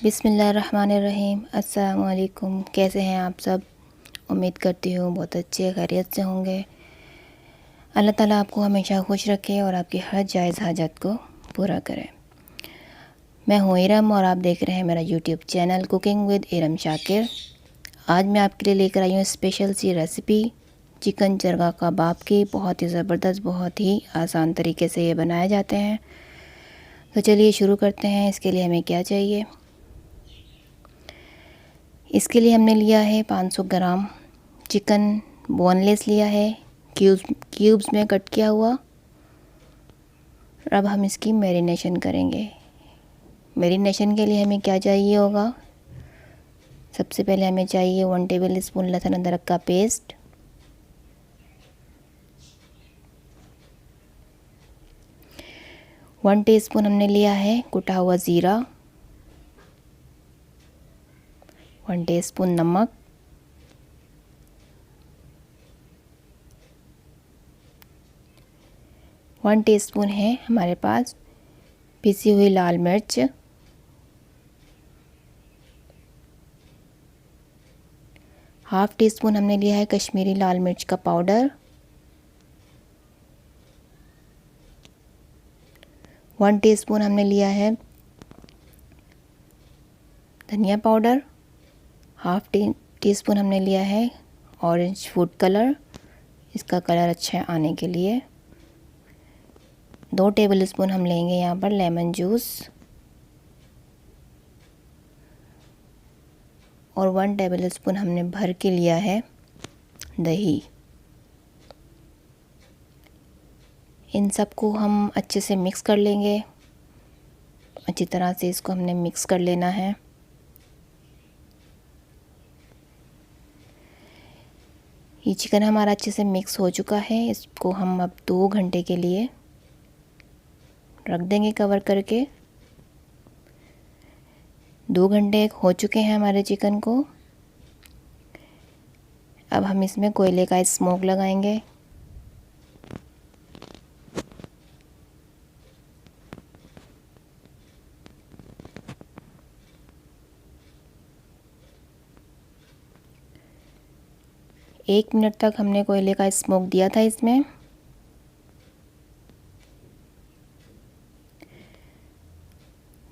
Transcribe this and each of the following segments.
बिस्मिल्लाहिर्रहमानिर्रहीम। अस्सलाम वालेकुम। कैसे हैं आप सब? उम्मीद करती हूँ बहुत अच्छे खैरियत से होंगे। अल्लाह ताला आपको हमेशा खुश रखे और आपकी हर जायज़ हाजत को पूरा करे। मैं हूँ इरम और आप देख रहे हैं मेरा YouTube channel cooking with Iram Shakir. आज मैं आपके लिए लेकर आई हूँ स्पेशल सी रेसिपी चिकन चरगा कबाब की। बहुत ही ज़बरदस्त, बहुत ही आसान तरीके से ये बनाए जाते हैं। तो चलिए शुरू करते हैं। इसके लिए हमें क्या चाहिए? इसके लिए हमने लिया है 500 ग्राम चिकन, बोनलेस लिया है, क्यूब्स में कट किया हुआ। अब हम इसकी मैरिनेशन करेंगे। मैरिनेशन के लिए हमें क्या चाहिए होगा? सबसे पहले हमें चाहिए 1 टेबल स्पून लहसुन अदरक का पेस्ट, 1 टीस्पून हमने लिया है कुटा हुआ ज़ीरा, 1 टीस्पून नमक, 1 टीस्पून है हमारे पास पिसी हुई लाल मिर्च, 1/2 टीस्पून हमने लिया है कश्मीरी लाल मिर्च का पाउडर, 1 टीस्पून हमने लिया है धनिया पाउडर, 1/2 टीस्पून हमने लिया है ऑरेंज फूड कलर, इसका कलर अच्छा आने के लिए। 2 टेबल स्पून हम लेंगे यहाँ पर लेमन जूस और 1 टेबल स्पून हमने भर के लिया है दही। इन सबको हम अच्छे से मिक्स कर लेंगे। अच्छी तरह से इसको हमने मिक्स कर लेना है। ये चिकन हमारा अच्छे से मिक्स हो चुका है। इसको हम अब 2 घंटे के लिए रख देंगे कवर करके। 2 घंटे हो चुके हैं हमारे चिकन को। अब हम इसमें कोयले का स्मोक लगाएंगे। एक मिनट तक हमने कोयले का स्मोक दिया था इसमें।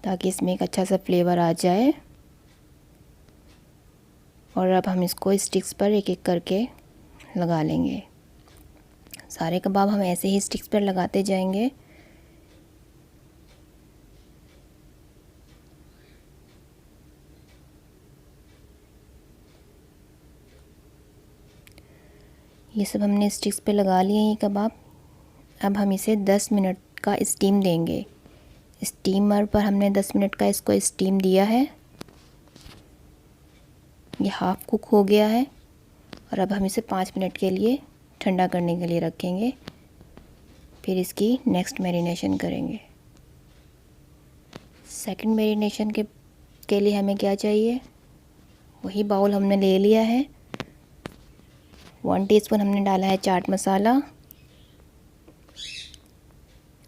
ताकि इसमें एक अच्छा सा फ्लेवर आ जाए। और अब हम इसको स्टिक्स पर एक एक करके लगा लेंगे। सारे कबाब हम ऐसे ही स्टिक्स पर लगाते जाएंगे। ये सब हमने स्टिक्स पे लगा लिए ये कबाब। अब हम इसे 10 मिनट का स्टीम देंगे। स्टीमर पर हमने 10 मिनट का इसको स्टीम दिया है। ये हाफ कुक हो गया है और अब हम इसे 5 मिनट के लिए ठंडा करने के लिए रखेंगे। फिर इसकी नेक्स्ट मैरिनेशन करेंगे। सेकंड मैरिनेशन के लिए हमें क्या चाहिए? वही बाउल हमने ले लिया है। 1 टीस्पून हमने डाला है चाट मसाला,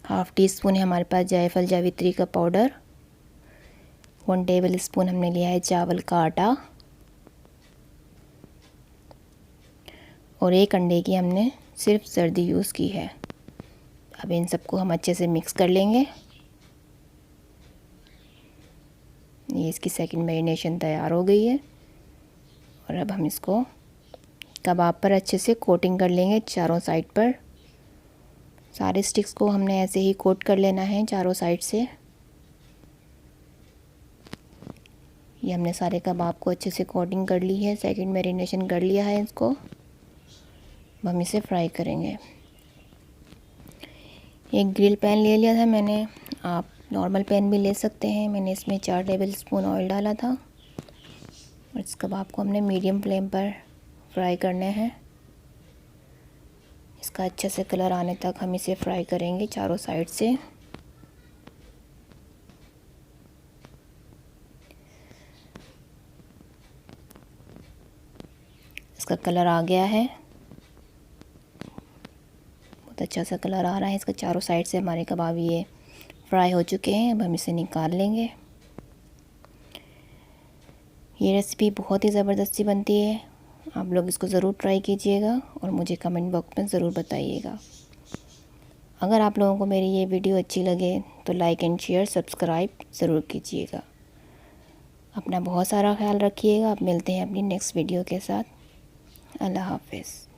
1/2 टीस्पून है हमारे पास जायफल जावित्री का पाउडर, 1 टेबल स्पून हमने लिया है चावल का आटा और 1 अंडे की हमने सिर्फ सर्दी यूज़ की है। अब इन सबको हम अच्छे से मिक्स कर लेंगे। ये इसकी सेकंड मैरिनेशन तैयार हो गई है और अब हम इसको कबाब पर अच्छे से कोटिंग कर लेंगे चारों साइड पर। सारे स्टिक्स को हमने ऐसे ही कोट कर लेना है चारों साइड से। ये हमने सारे कबाब को अच्छे से कोटिंग कर ली है, सेकंड मैरिनेशन कर लिया है इसको। अब हम इसे फ्राई करेंगे। एक ग्रिल पैन ले लिया था मैंने, आप नॉर्मल पैन भी ले सकते हैं। मैंने इसमें 4 टेबल स्पून ऑयल डाला था और इस कबाब को हमने मीडियम फ्लेम पर फ्राई करने हैं। इसका अच्छे से कलर आने तक हम इसे फ्राई करेंगे चारों साइड से। इसका कलर आ गया है, बहुत अच्छा सा कलर आ रहा है इसका। चारों साइड से हमारे कबाब ये फ्राई हो चुके हैं। अब हम इसे निकाल लेंगे। ये रेसिपी बहुत ही ज़बरदस्ती बनती है, आप लोग इसको ज़रूर ट्राई कीजिएगा और मुझे कमेंट बॉक्स में ज़रूर बताइएगा। अगर आप लोगों को मेरी ये वीडियो अच्छी लगे तो लाइक एंड शेयर सब्सक्राइब ज़रूर कीजिएगा। अपना बहुत सारा ख्याल रखिएगा। आप मिलते हैं अपनी नेक्स्ट वीडियो के साथ। अल्लाह हाफ़िज़।